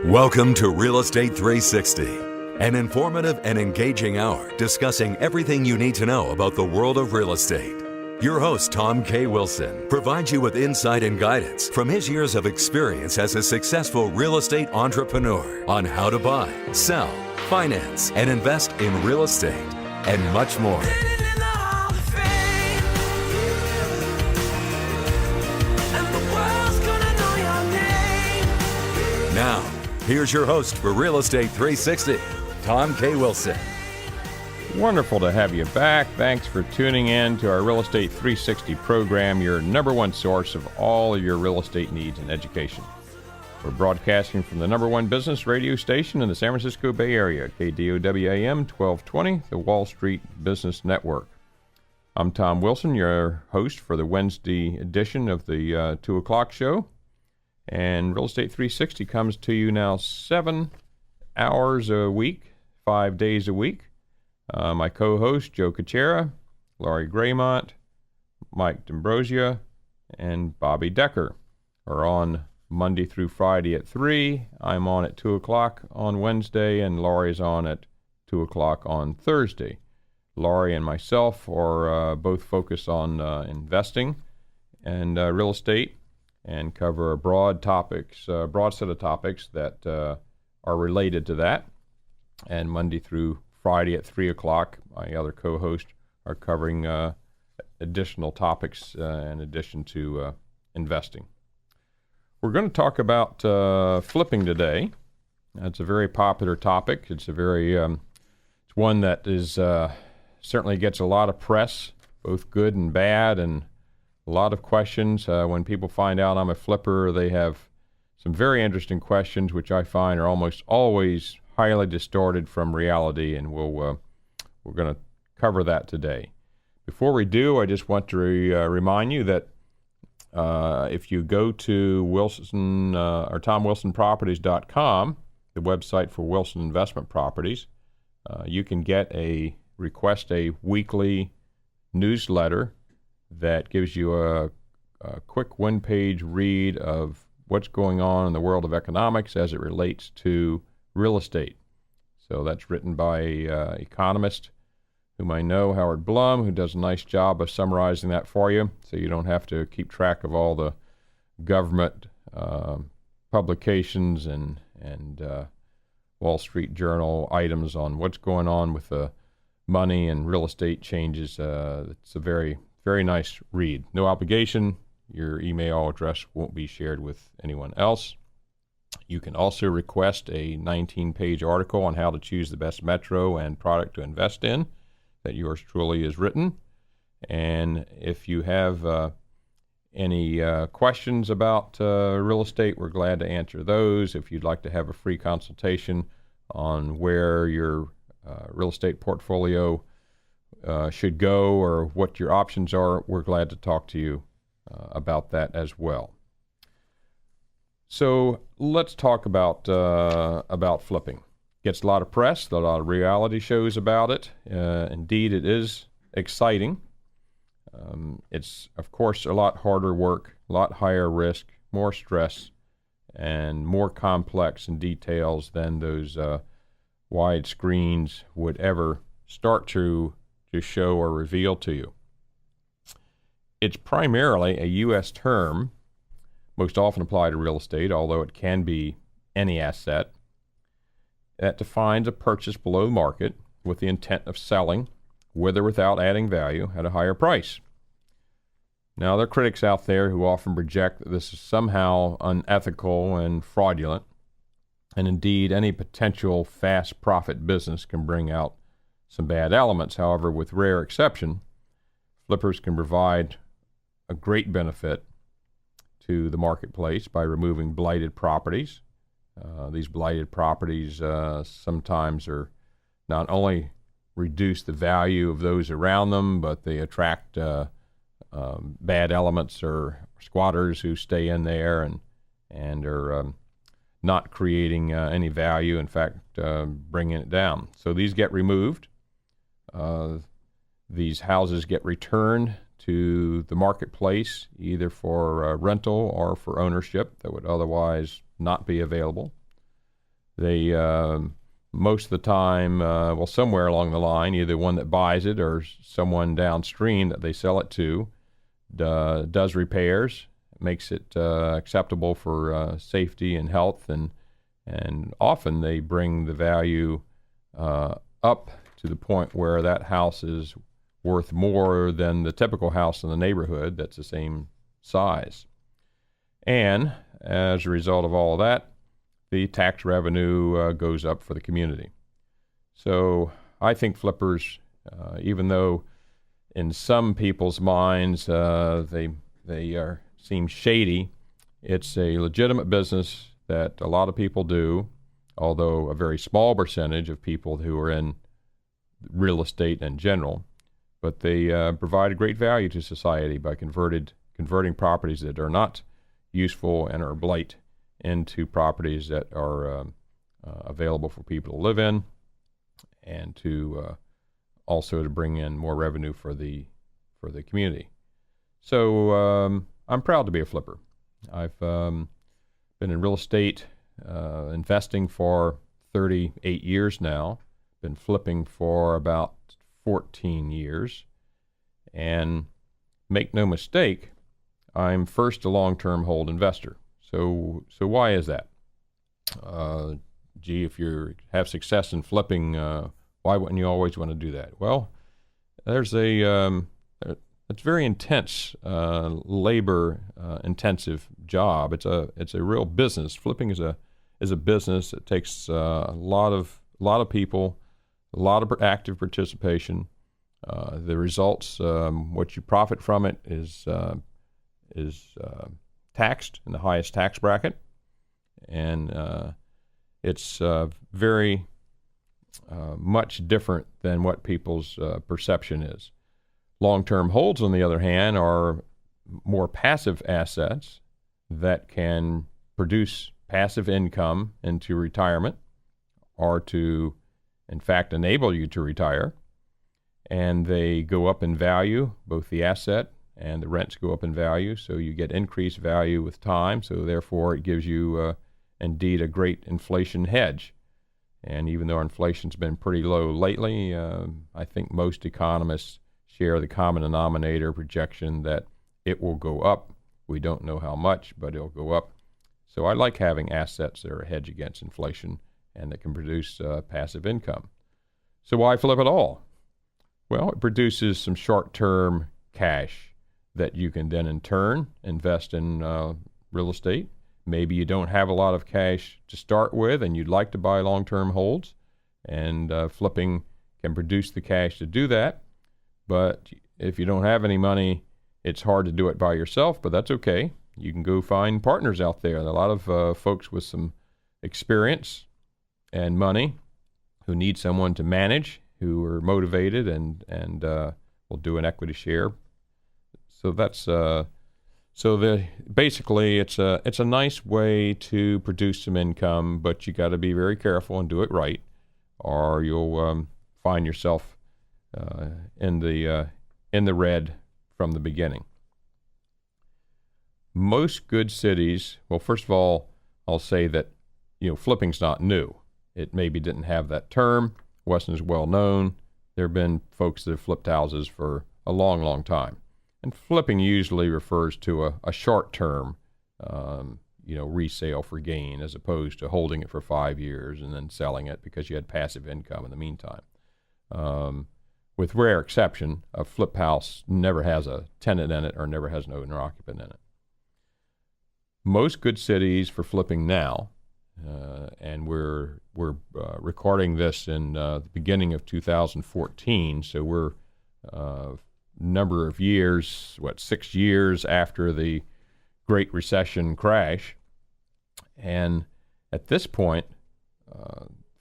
Welcome to Real Estate 360, an informative and engaging hour discussing everything you need to know about the world of real estate. Your host, Tom K. Wilson, provides you with insight and guidance from his years of experience as a successful real estate entrepreneur on how to buy, sell, finance, and invest in real estate, and much more. Now, here's your host for Real Estate 360, Tom K. Wilson. Wonderful to have you back. Thanks for tuning in to our Real Estate 360 program, your number one source of all of your real estate needs and education. We're broadcasting from the number one business radio station in the San Francisco Bay Area, KDOW-AM 1220, the Wall Street Business Network. I'm Tom Wilson, your host for the Wednesday edition of the 2 o'clock show. And Real Estate 360 comes to you now 7 hours a week, 5 days a week. My co-host, Joe Kuchera, Laurie Graymont, Mike D'Ambrosia, and Bobby Decker are on Monday through Friday at 3. I'm on at 2 o'clock on Wednesday, and Laurie's on at 2 o'clock on Thursday. Laurie and myself are both focused on investing and real estate, and cover a broad set of topics that are related to that. And Monday through Friday at 3 o'clock, my other co-hosts are covering additional topics in addition to investing. We're going to talk about flipping today. That's a very popular topic. It's it's one that is certainly gets a lot of press, both good and bad, and a lot of questions. When people find out I'm a flipper, they have some very interesting questions, which I find are almost always highly distorted from reality, and we're going to cover that today. Before we do, I just want to remind you that if you go to Wilson or TomWilsonProperties.com, the website for Wilson Investment Properties, you can request a weekly newsletter that gives you a quick one-page read of what's going on in the world of economics as it relates to real estate. So that's written by an economist whom I know, Howard Blum, who does a nice job of summarizing that for you, so you don't have to keep track of all the government publications and Wall Street Journal items on what's going on with the money and real estate changes. It's a very nice read. No obligation. Your email address won't be shared with anyone else. You can also request a 19-page article on how to choose the best metro and product to invest in that yours truly has written. And if you have any questions about real estate, we're glad to answer those. If you'd like to have a free consultation on where your real estate portfolio should go or what your options are, we're glad to talk to you about that as well. So let's talk about flipping. Gets a lot of press, a lot of reality shows about it. Indeed, it is exciting. It's, of course, a lot harder work, a lot higher risk, more stress, and more complex in details than those wide screens would ever start to show or reveal to you. It's primarily a U.S. term, most often applied to real estate, although it can be any asset, that defines a purchase below market with the intent of selling, with or without adding value, at a higher price. Now, there are critics out there who often project that this is somehow unethical and fraudulent, and indeed, any potential fast profit business can bring out some bad elements. However, with rare exception, flippers can provide a great benefit to the marketplace by removing blighted properties. These blighted properties sometimes are not only reduce the value of those around them, but they attract bad elements or squatters who stay in there and are not creating any value, in fact, bringing it down. So these get removed. These houses get returned to the marketplace, either for rental or for ownership that would otherwise not be available. They most of the time, somewhere along the line, either one that buys it or someone downstream that they sell it to does repairs, makes it acceptable for safety and health, and often they bring the value up to the point where that house is worth more than the typical house in the neighborhood that's the same size. And as a result of all of that, the tax revenue goes up for the community. So I think flippers, even though in some people's minds they seem shady, it's a legitimate business that a lot of people do, although a very small percentage of people who are in real estate in general. But they provide a great value to society by converting properties that are not useful and are blight into properties that are available for people to live in, and to also to bring in more revenue for the community. So I'm proud to be a flipper. I've been in real estate investing for 38 years now, been flipping for about 14 years, and make no mistake, I'm first a long-term hold investor. So why is that? If you have success in flipping, why wouldn't you always want to do that? Well, there's it's very intense, labor intensive job. It's a real business. Flipping is a business. It takes a lot of people, a lot of active participation. The results, what you profit from it is taxed in the highest tax bracket, and it's very much different than what people's perception is. Long-term holds, on the other hand, are more passive assets that can produce passive income into retirement, or to, in fact, enable you to retire, and they go up in value, both the asset and the rents go up in value, so you get increased value with time. So therefore, it gives you indeed a great inflation hedge. And even though inflation's been pretty low lately, I think most economists share the common denominator projection that it will go up. We don't know how much, but it'll go up. So I like having assets that are a hedge against inflation and that can produce passive income. So why flip it all? Well, it produces some short-term cash that you can then in turn invest in real estate. Maybe you don't have a lot of cash to start with and you'd like to buy long-term holds, and flipping can produce the cash to do that. But if you don't have any money, it's hard to do it by yourself, but that's okay. You can go find partners out there. There are a lot of folks with some experience and money who need someone to manage, who are motivated and will do an equity share. So that's basically it's a nice way to produce some income, but you got to be very careful and do it right, or you'll find yourself in the red from the beginning. Most good cities, well, first of all, I'll say that flipping's not new. It maybe didn't have that term, wasn't as well known. There have been folks that have flipped houses for a long, long time. And flipping usually refers to a short-term, resale for gain, as opposed to holding it for 5 years and then selling it because you had passive income in the meantime. With rare exception, a flip house never has a tenant in it or never has an owner-occupant in it. Most good cities for flipping now, and we're recording this in the beginning of 2014, so we're number of years, 6 years after the Great Recession crash. And at this point,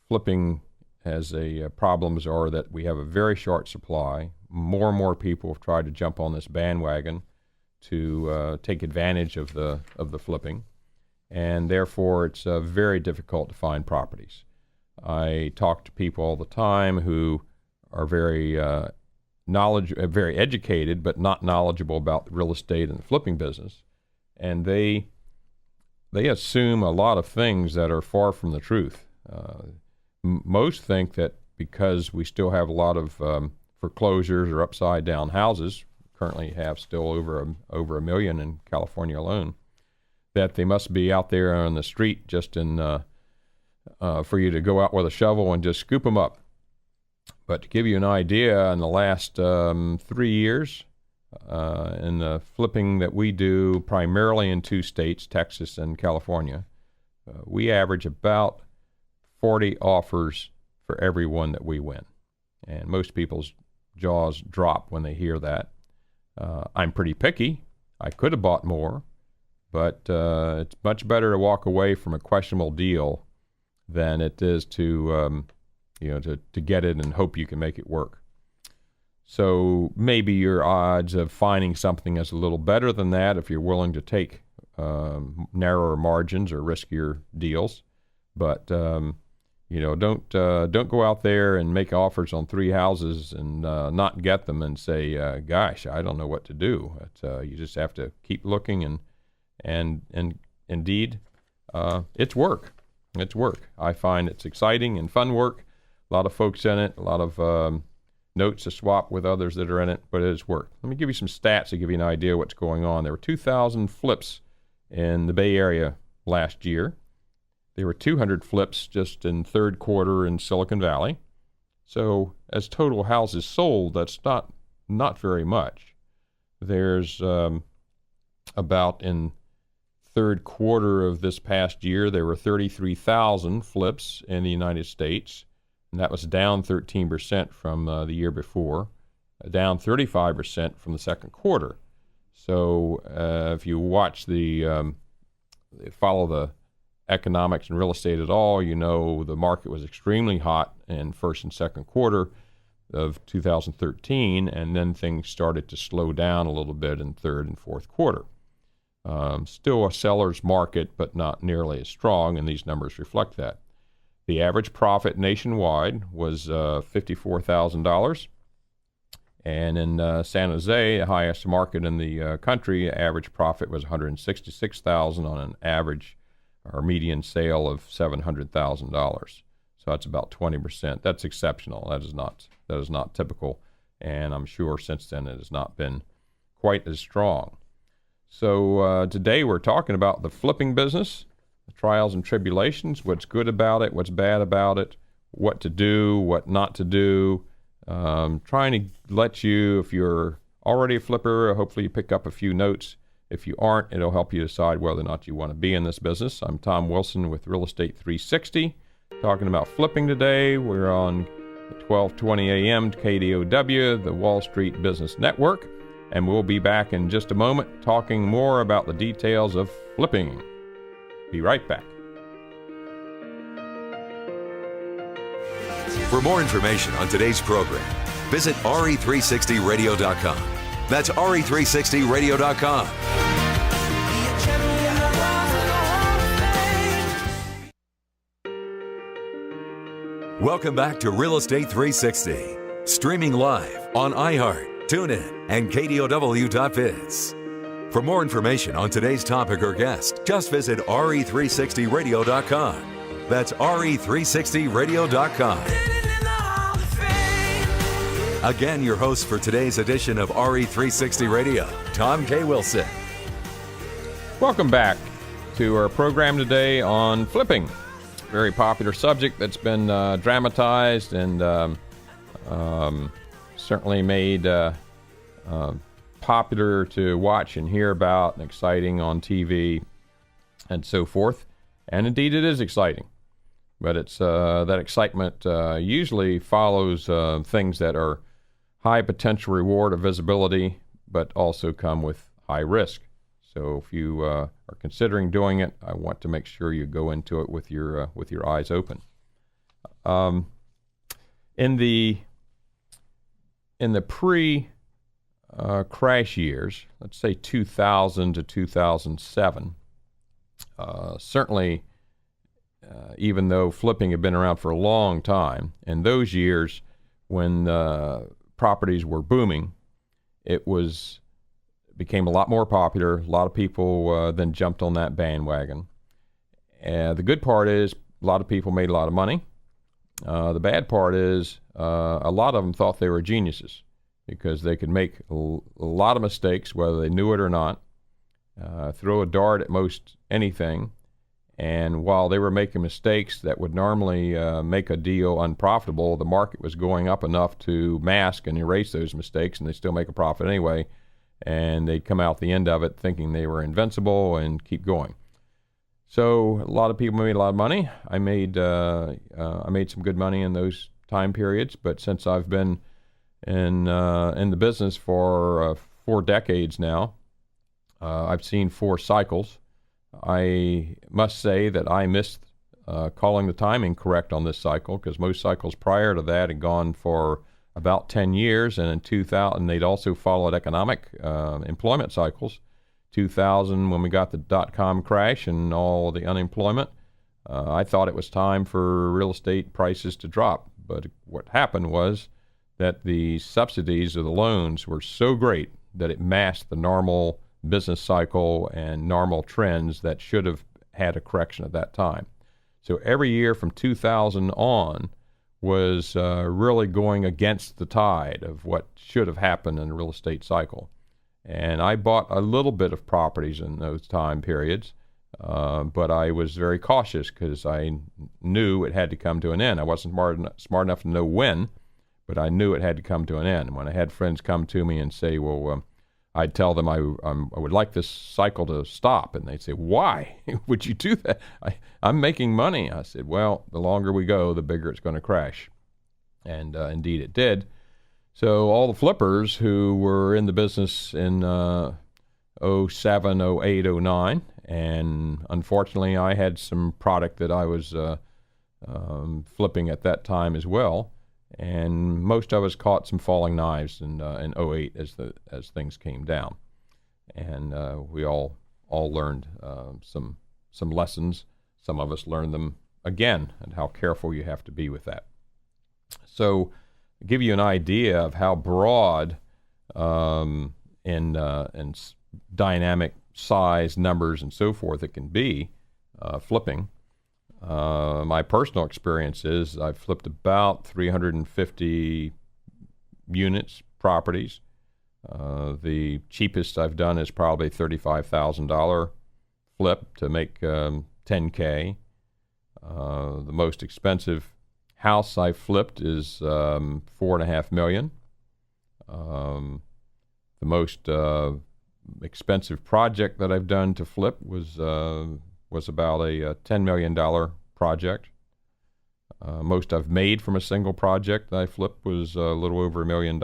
flipping has problems are that we have a very short supply. More and more people have tried to jump on this bandwagon to take advantage of the flipping, and therefore it's very difficult to find properties. I talk to people all the time who are very educated, but not knowledgeable about real estate and the flipping business, and they assume a lot of things that are far from the truth. Most think that because we still have a lot of foreclosures or upside down houses, currently have still over a million in California alone, that they must be out there on the street just for you to go out with a shovel and just scoop them up. But to give you an idea, in the last 3 years, in the flipping that we do primarily in 2 states, Texas and California, we average about 40 offers for every one that we win. And most people's jaws drop when they hear that. I'm pretty picky. I could have bought more, but it's much better to walk away from a questionable deal than it is to get it and hope you can make it work. So maybe your odds of finding something is a little better than that if you're willing to take narrower margins or riskier deals. But don't go out there and make offers on 3 houses and not get them and say, "Gosh, I don't know what to do." You just have to keep looking, and indeed, it's work. It's work. I find it's exciting and fun work. A lot of folks in it. A lot of notes to swap with others that are in it, but it is work. Let me give you some stats to give you an idea of what's going on. There were 2,000 flips in the Bay Area last year. There were 200 flips just in third quarter in Silicon Valley. So as total houses sold, that's not very much. There's about in third quarter of this past year, there were 33,000 flips in the United States. And that was down 13% from the year before, down 35% from the second quarter. So if you watch follow the economics and real estate at all, you know the market was extremely hot in first and second quarter of 2013, and then things started to slow down a little bit in third and fourth quarter. Still a seller's market, but not nearly as strong, and these numbers reflect that. The average profit nationwide was $54,000. And in San Jose, the highest market in the country, average profit was $166,000 on an average or median sale of $700,000. So that's about 20%. That's exceptional. That is not typical. And I'm sure since then it has not been quite as strong. So today we're talking about the flipping business, the trials and tribulations, what's good about it, what's bad about it, what to do, what not to do. Trying to let you, if you're already a flipper, hopefully you pick up a few notes. If you aren't, it'll help you decide whether or not you want to be in this business. I'm Tom Wilson with Real Estate 360, talking about flipping today. We're on 1220 a.m. KDOW, the Wall Street Business Network, and we'll be back in just a moment talking more about the details of flipping. Be right back. For more information on today's program, visit RE360radio.com. That's RE360radio.com. Welcome back to Real Estate 360, streaming live on iHeart, TuneIn, and KDOW.biz. For more information on today's topic or guest, just visit RE360radio.com. That's RE360radio.com. Again, your host for today's edition of RE360 Radio, Tom K. Wilson. Welcome back to our program today on flipping. Very popular subject that's been dramatized and certainly made popular to watch and hear about and exciting on TV and so forth. And indeed it is exciting. But it's that excitement usually follows things that are high potential reward or visibility, but also come with high risk. So if you are considering doing it, I want to make sure you go into it with your eyes open. In the pre-crash years, let's say 2000 to 2007, certainly. Even though flipping had been around for a long time, in those years when properties were booming, it became a lot more popular. A lot of people then jumped on that bandwagon. The good part is a lot of people made a lot of money. The bad part is a lot of them thought they were geniuses because they could make a lot of mistakes, whether they knew it or not, throw a dart at most anything. And while they were making mistakes that would normally make a deal unprofitable, the market was going up enough to mask and erase those mistakes, and they still make a profit anyway. And they'd come out the end of it thinking they were invincible and keep going. So a lot of people made a lot of money. I made some good money in those time periods, but since I've been in the business for 4 decades now, I've seen 4 cycles. I must say that I missed calling the timing correct on this cycle, because most cycles prior to that had gone for about 10 years, and in 2000 they'd also followed economic employment cycles. 2000, when we got the dot-com crash and all the unemployment, I thought it was time for real estate prices to drop. But what happened was that the subsidies of the loans were so great that it masked the normal business cycle and normal trends that should have had a correction at that time. So every year from 2000 on was really going against the tide of what should have happened in the real estate cycle. And I bought a little bit of properties in those time periods, but I was very cautious because I knew it had to come to an end. I wasn't smart enough to know when, but I knew it had to come to an end. When I had friends come to me and say, well, I'd tell them I would like this cycle to stop, and they'd say, why would you do that? I'm making money. I said, well, the longer we go, the bigger it's going to crash. And indeed it did. So all the flippers who were in the business in 07, 08, 09, and unfortunately I had some product that I was flipping at that time as well, and most of us caught some falling knives in 08 as things came down, and we all learned some lessons. Some of us learned them again, and how careful you have to be with that. So give you an idea of how broad and dynamic size, numbers, and so forth it can be flipping. My personal experience is I've flipped about 350 units, properties. The cheapest I've done is probably $35,000 flip to make $10K. The most expensive house I flipped is $4.5 million. The most expensive project that I've done to flip was about a $10 million project. Most I've made from a single project that I flipped was a little over $1 million.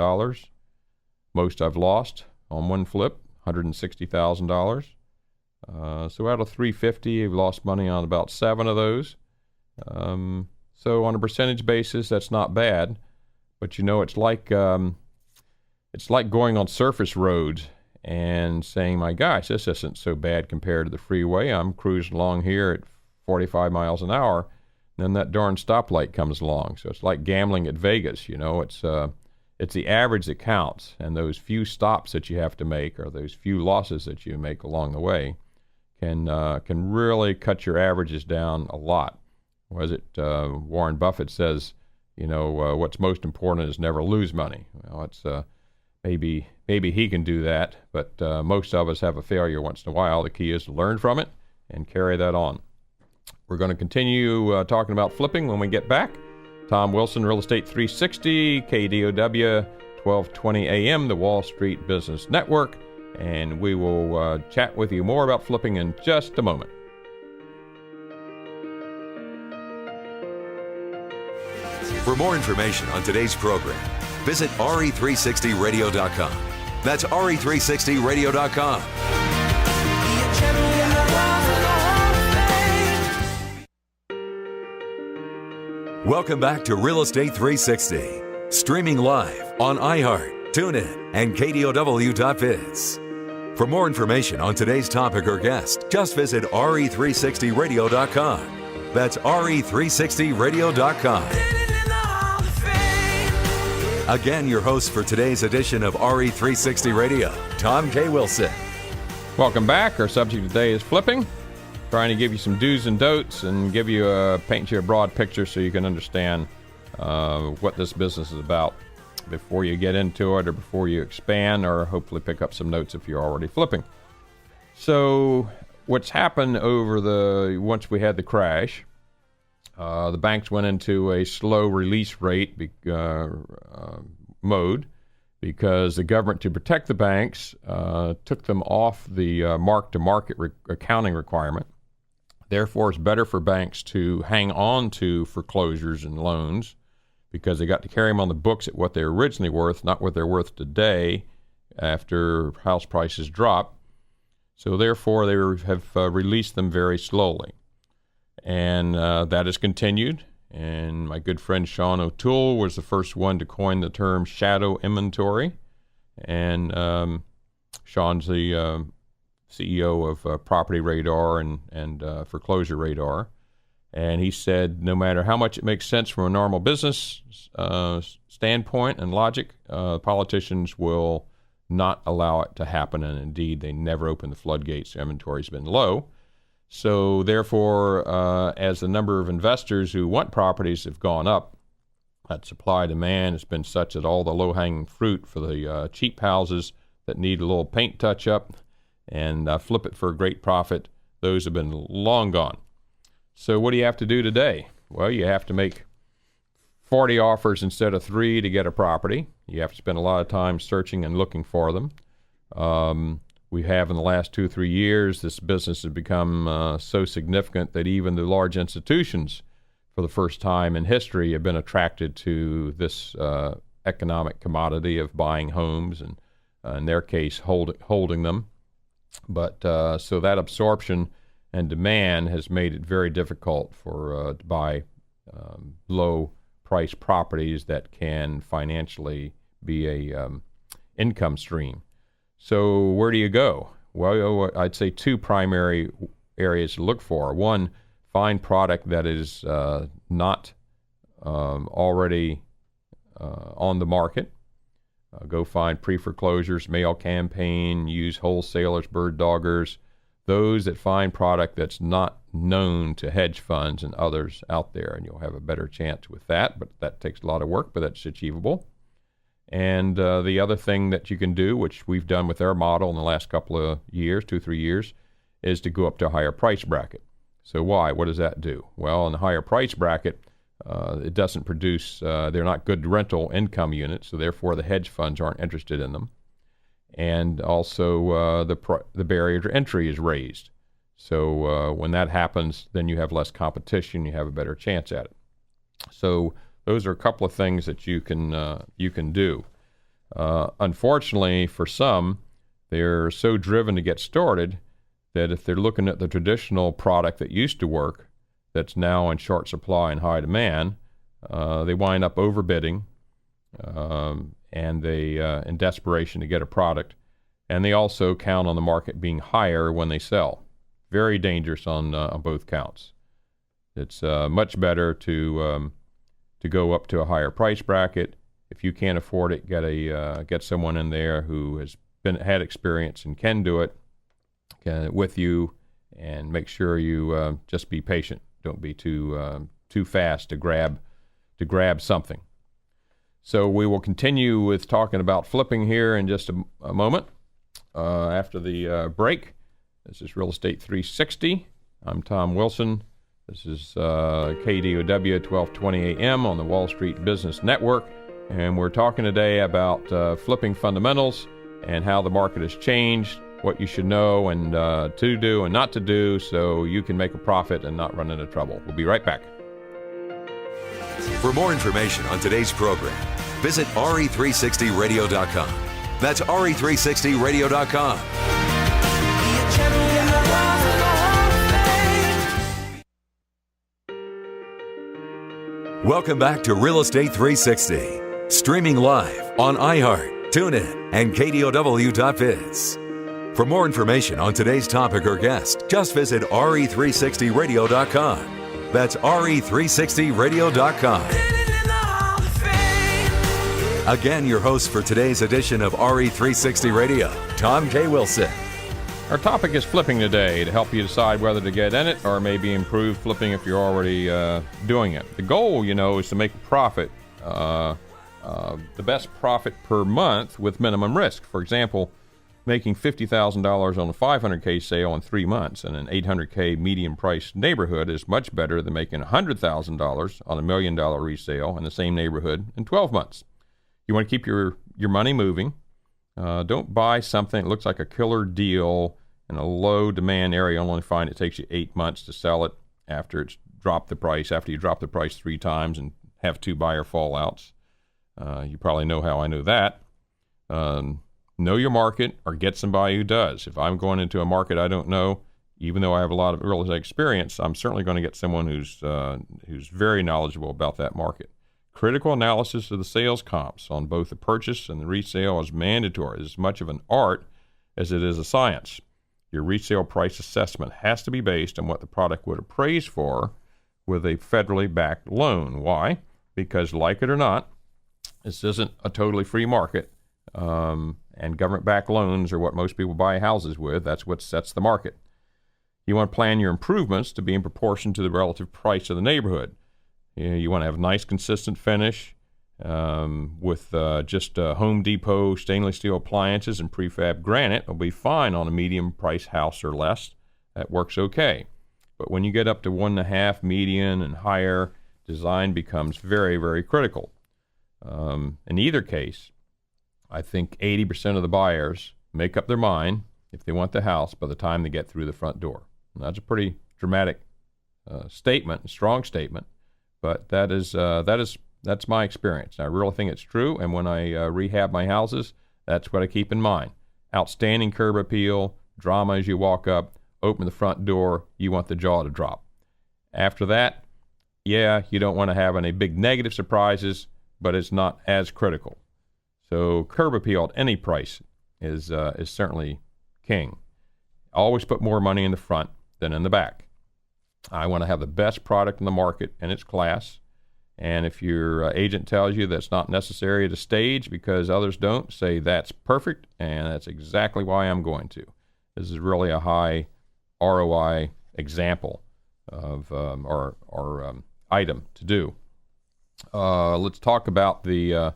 Most I've lost on one flip, $160,000. So out of 350, I've lost money on about 7 of those. So on a percentage basis, that's not bad, but it's like going on surface roads and saying, my gosh, this isn't so bad compared to the freeway. I'm cruising along here at 45 miles an hour, and then that darn stoplight comes along. So it's like gambling at Vegas. It's the average that counts, and those few stops that you have to make, or those few losses that you make along the way, can really cut your averages down a lot. Was it Warren Buffett says, what's most important is never lose money. Well, it's maybe he can do that, but most of us have a failure once in a while. The key is to learn from it and carry that on. We're going to continue talking about flipping when we get back. Tom Wilson, Real Estate 360, KDOW, 1220 AM, the Wall Street Business Network, and we will chat with you more about flipping in just a moment. For more information on today's program, visit RE360radio.com. That's RE360radio.com. Welcome back to Real Estate 360, streaming live on iHeart, TuneIn, and KDOW.biz. For more information on today's topic or guest, just visit RE360radio.com. That's RE360radio.com. Again, your host for today's edition of RE360 Radio, Tom K. Wilson. Welcome back. Our subject today is flipping. trying to give you some do's and don'ts and paint you a broad picture so you can understand what this business is about before you get into it or before you expand, or hopefully pick up some notes if you're already flipping. So what's happened once we had the crash, the banks went into a slow release rate mode because the government, to protect the banks, took them off the mark-to-market accounting requirement. Therefore, it's better for banks to hang on to foreclosures and loans because they got to carry them on the books at what they're originally worth, not what they're worth today after house prices drop. So therefore, they have released them very slowly. And that has continued. And my good friend Sean O'Toole was the first one to coin the term shadow inventory. And Sean's the CEO of Property Radar and Foreclosure Radar. And he said no matter how much it makes sense from a normal business standpoint and logic, politicians will not allow it to happen. And indeed, they never open the floodgates. The inventory's been low. So therefore, as the number of investors who want properties have gone up, that supply demand has been such that all the low-hanging fruit for the cheap houses that need a little paint touch-up and flip it for a great profit, those have been long gone. So what do you have to do today? Well, you have to make 40 offers instead of 3 to get a property. You have to spend a lot of time searching and looking for them. We have in the last 2 or 3 years, this business has become so significant that even the large institutions, for the first time in history, have been attracted to this economic commodity of buying homes and, in their case, holding them. But so that absorption and demand has made it very difficult to buy low-priced properties that can financially be a income stream. So where do you go? Well, I'd say 2 primary areas to look for. One, find product that is not already on the market. Go find pre-foreclosures, mail campaign, use wholesalers, bird doggers, those that find product that's not known to hedge funds and others out there, and you'll have a better chance with that, but that takes a lot of work, but that's achievable. And the other thing that you can do, which we've done with our model in the last couple of years, 2 or 3 years, is to go up to a higher price bracket. So why? What does that do? Well, in the higher price bracket, it doesn't produce, they're not good rental income units, so therefore the hedge funds aren't interested in them. And also the barrier to entry is raised. So when that happens, then you have less competition, you have a better chance at it. So those are a couple of things that you can do. Unfortunately, for some, they're so driven to get started that if they're looking at the traditional product that used to work, that's now in short supply and high demand, they wind up overbidding, and they in desperation to get a product, and they also count on the market being higher when they sell. Very dangerous on both counts. It's much better to go up to a higher price bracket. If you can't afford it, get someone in there who has had experience and can do it with you, and make sure you just be patient. Don't be too fast to grab something. So we will continue with talking about flipping here in just a moment after the break. This is Real Estate 360. I'm Tom Wilson. This is KDOW 1220 AM on the Wall Street Business Network, and we're talking today about flipping fundamentals and how the market has changed, what you should know and to do and not to do so you can make a profit and not run into trouble. We'll be right back. For more information on today's program, visit RE360radio.com. That's RE360radio.com. Welcome back to Real Estate 360, streaming live on iHeart, TuneIn, and KDOW.biz. For more information on today's topic or guest, just visit RE360radio.com. That's RE360radio.com. Again, your host for today's edition of RE360 Radio, Tom K. Wilson. Our topic is flipping today to help you decide whether to get in it or maybe improve flipping if you're already doing it. The goal, is to make a profit, the best profit per month with minimum risk. For example, making $50,000 on a $500K sale in 3 months in an $800K median price neighborhood is much better than making $100,000 on a $1 million resale in the same neighborhood in 12 months. You want to keep your money moving. Don't buy something that looks like a killer deal in a low demand area only find it takes you 8 months to sell it after it's dropped the price, after you drop the price 3 times and have 2 buyer fallouts. You probably know how I know that. Know your market or get somebody who does. If I'm going into a market I don't know, even though I have a lot of real estate experience, I'm certainly going to get someone who's very knowledgeable about that market. Critical analysis of the sales comps on both the purchase and the resale is mandatory. It's as much of an art as it is a science. Your resale price assessment has to be based on what the product would appraise for with a federally backed loan. Why? Because, like it or not, this isn't a totally free market, and government-backed loans are what most people buy houses with. That's what sets the market. You want to plan your improvements to be in proportion to the relative price of the neighborhood. You want to have a nice, consistent finish with just Home Depot stainless steel appliances and prefab granite will be fine on a medium-price house or less. That works okay. But when you get up to 1.5 median and higher, design becomes very, very critical. In either case, I think 80% of the buyers make up their mind if they want the house by the time they get through the front door. And that's a pretty dramatic statement, a strong statement, but that's my experience. I really think it's true, and when I rehab my houses, that's what I keep in mind. Outstanding curb appeal, drama as you walk up, open the front door, you want the jaw to drop. After that, yeah, you don't want to have any big negative surprises, but it's not as critical. So curb appeal at any price is certainly king. Always put more money in the front than in the back. I want to have the best product in the market in its class. And if your agent tells you that's not necessary at a stage because others don't, say that's perfect, and that's exactly why I'm going to. This is really a high ROI example of or item to do. Let's talk about the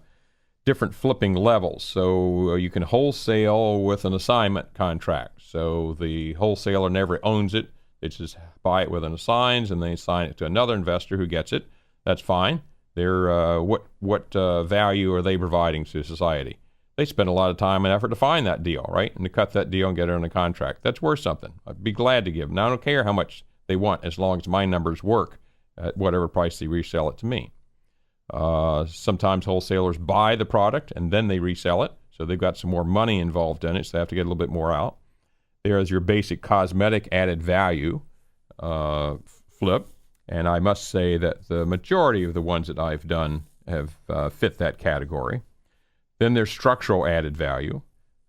different flipping levels. So you can wholesale with an assignment contract. So the wholesaler never owns it. They just buy it with an assigns, and they assign it to another investor who gets it. That's fine. They're what value are they providing to society? They spend a lot of time and effort to find that deal, right? And to cut that deal and get it on a contract. That's worth something. I'd be glad to give them. Now, I don't care how much they want as long as my numbers work at whatever price they resell it to me. Sometimes wholesalers buy the product and then they resell it, so they've got some more money involved in it, so they have to get a little bit more out. There is your basic cosmetic added value flip, and I must say that the majority of the ones that I've done have fit that category. Then there's structural added value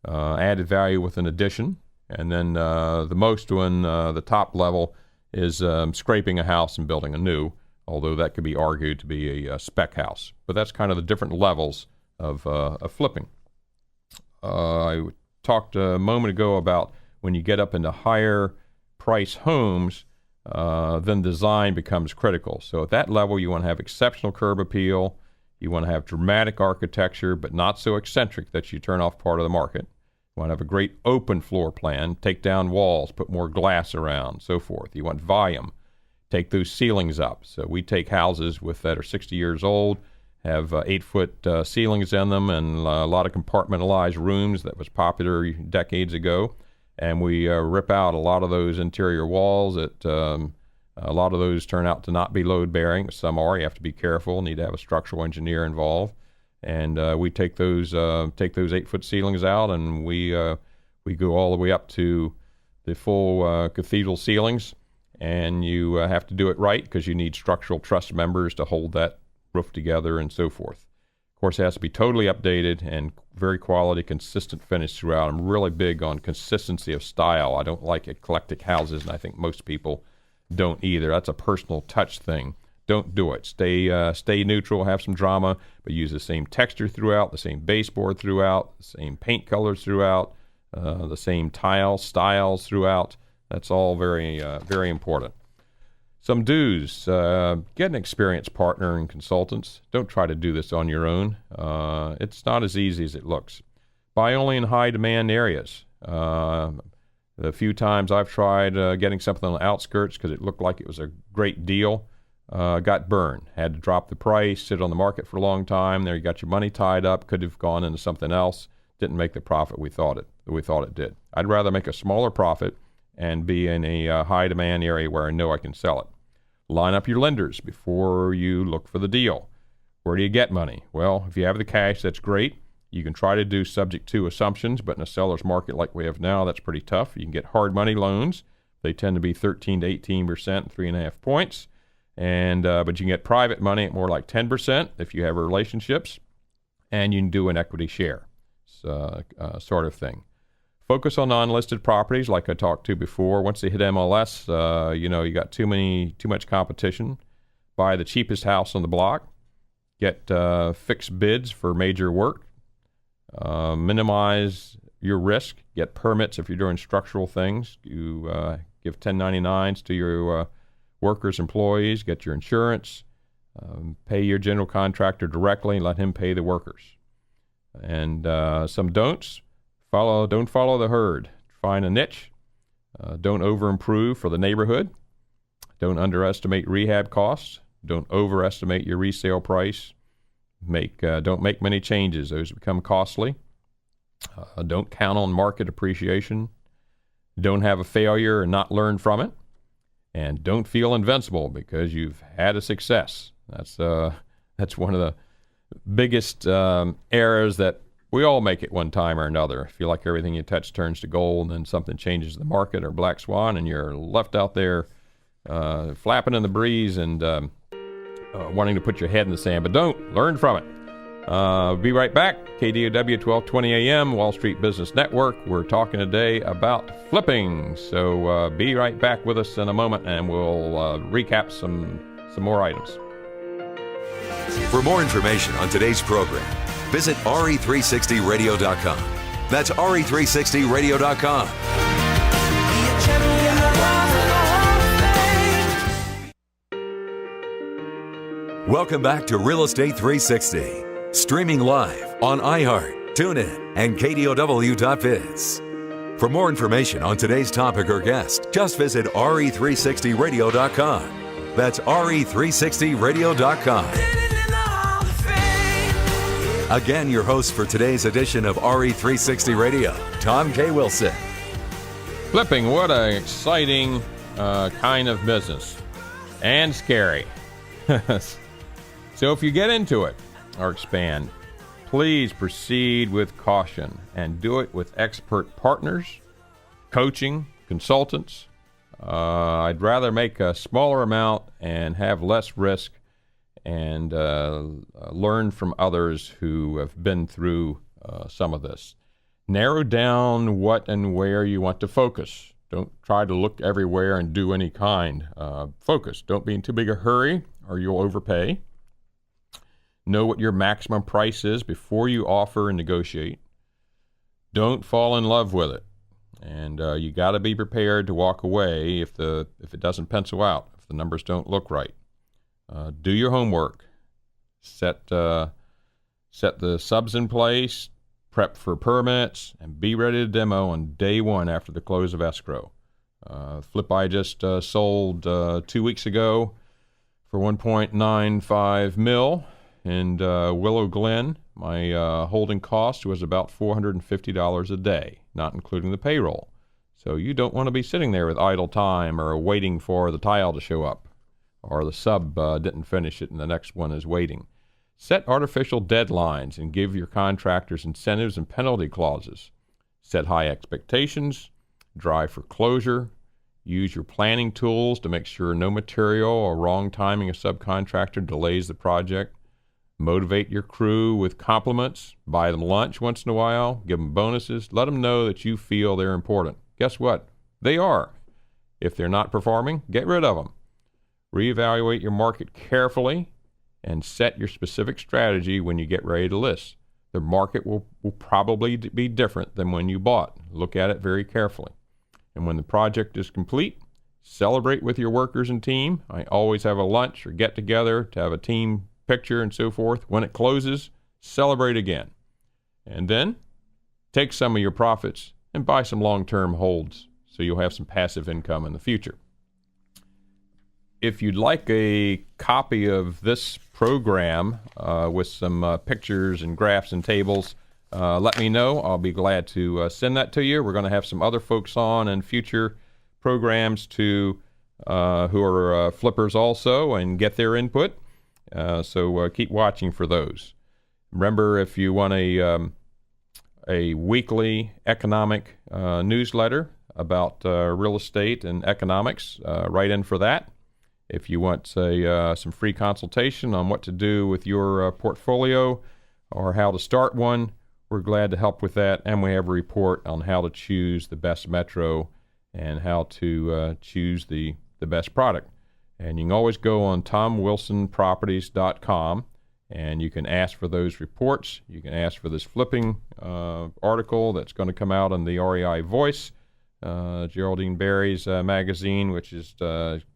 with an addition, and then the most one, the top level, is scraping a house and building a new, although that could be argued to be a spec house. But that's kind of the different levels of flipping. I talked a moment ago about when you get up into higher price homes, then design becomes critical. So at that level, you want to have exceptional curb appeal. You want to have dramatic architecture, but not so eccentric that you turn off part of the market. You want to have a great open floor plan, take down walls, put more glass around, so forth. You want volume. Take those ceilings up. So we take houses that are 60 years old, have 8-foot ceilings in them, and a lot of compartmentalized rooms that was popular decades ago. And we rip out a lot of those interior walls. A lot of those turn out to not be load-bearing. Some are. You have to be careful. Need to have a structural engineer involved. And we take those 8-foot ceilings out, and we go all the way up to the full cathedral ceilings. And you have to do it right because you need structural truss members to hold that roof together and so forth. Of course, it has to be totally updated and very quality, consistent finish throughout. I'm really big on consistency of style. I don't like eclectic houses, and I think most people don't either. That's a personal touch thing. Don't do it. Stay neutral, have some drama, but use the same texture throughout, the same baseboard throughout, the same paint colors throughout. the same tile styles throughout. That's all very, very important. Some do's. Get an experienced partner and consultants. Don't try to do this on your own. It's not as easy as it looks. Buy only in high-demand areas. The few times I've tried getting something on the outskirts because it looked like it was a great deal, got burned. Had to drop the price, sit on the market for a long time. There you got your money tied up. Could have gone into something else. Didn't make the profit we thought it did. I'd rather make a smaller profit and be in a high-demand area where I know I can sell it. Line up your lenders before you look for the deal. Where do you get money? Well, if you have the cash, that's great. You can try to do subject to assumptions, but in a seller's market like we have now, that's pretty tough. You can get hard money loans. They tend to be 13 to 18%, 3.5 points. But you can get private money at more like 10% if you have relationships, and you can do an equity share sort of thing. Focus on non-listed properties, like I talked to before. Once they hit MLS, you got too much competition. Buy the cheapest house on the block. Get fixed bids for major work. Minimize your risk. Get permits if you're doing structural things. You give 1099s to your workers, employees. Get your insurance. Pay your general contractor directly and let him pay the workers. And some don'ts. Don't follow the herd. Find a niche. Don't over-improve for the neighborhood. Don't underestimate rehab costs. Don't overestimate your resale price. Don't make many changes. Those become costly. Don't count on market appreciation. Don't have a failure and not learn from it. And don't feel invincible because you've had a success. That's one of the biggest errors that we all make at one time or another. Feel like everything you touch turns to gold, and then something changes the market or black swan, and you're left out there flapping in the breeze and wanting to put your head in the sand. But don't. Learn from it. Be right back. KDOW 1220 AM, Wall Street Business Network. We're talking today about flipping. So be right back with us in a moment, and we'll recap some more items. For more information on today's program, visit RE360radio.com. That's RE360radio.com. Welcome back to Real Estate 360, streaming live on iHeart, TuneIn, and KDOW.biz. For more information on today's topic or guest, just visit RE360radio.com. That's RE360radio.com. Again, your host for today's edition of RE360 Radio, Tom K. Wilson. Flipping, what an exciting kind of business. And scary. So if you get into it or expand, please proceed with caution and do it with expert partners, coaching, consultants. I'd rather make a smaller amount and have less risk and learn from others who have been through some of this. Narrow down what and where you want to focus. Don't try to look everywhere and do any kind. Focus. Don't be in too big a hurry or you'll overpay. Know what your maximum price is before you offer and negotiate. Don't fall in love with it. And you got to be prepared to walk away if it doesn't pencil out, if the numbers don't look right. Do your homework. Set the subs in place, prep for permits, and be ready to demo on day one after the close of escrow. Flip I just sold 2 weeks ago for $1.95 million in Willow Glen. My holding cost was about $450 a day, not including the payroll. So you don't want to be sitting there with idle time or waiting for the tile to show up, or the sub didn't finish it and the next one is waiting. Set artificial deadlines and give your contractors incentives and penalty clauses. Set high expectations. Drive for closure. Use your planning tools to make sure no material or wrong timing of subcontractor delays the project. Motivate your crew with compliments. Buy them lunch once in a while. Give them bonuses. Let them know that you feel they're important. Guess what? They are. If they're not performing, get rid of them. Reevaluate your market carefully and set your specific strategy when you get ready to list. The market will probably be different than when you bought. Look at it very carefully. And when the project is complete, celebrate with your workers and team. I always have a lunch or get together to have a team picture and so forth. When it closes, celebrate again. And then take some of your profits and buy some long-term holds so you'll have some passive income in the future. If you'd like a copy of this program with some pictures and graphs and tables, let me know. I'll be glad to send that to you. We're going to have some other folks on in future programs who are flippers also and get their input. So keep watching for those. Remember, if you want a weekly economic newsletter about real estate and economics, write in for that. If you want, say, some free consultation on what to do with your portfolio or how to start one, we're glad to help with that. And we have a report on how to choose the best metro and how to choose the best product. And you can always go on TomWilsonProperties.com and you can ask for those reports. You can ask for this flipping article that's going to come out in the REI Voice, Geraldine Barry's magazine, which is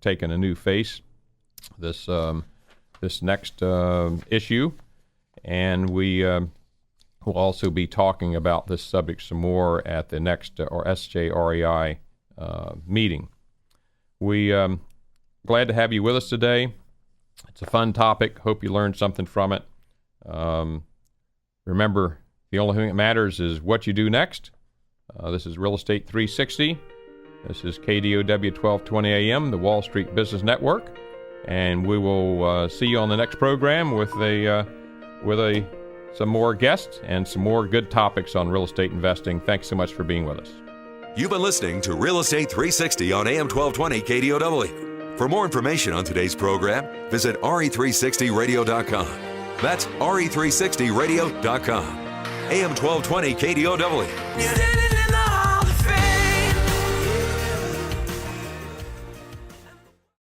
taking a new face this next issue. And we will also be talking about this subject some more at the next or SJREI meeting. We glad to have you with us today. It's a fun topic. Hope you learned something from it. Remember, the only thing that matters is what you do next. This is Real Estate 360. This is KDOW 1220 AM, the Wall Street Business Network. And we will see you on the next program with some more guests and some more good topics on real estate investing. Thanks so much for being with us. You've been listening to Real Estate 360 on AM 1220 KDOW. For more information on today's program, visit RE360radio.com. That's RE360radio.com. AM 1220 KDOW.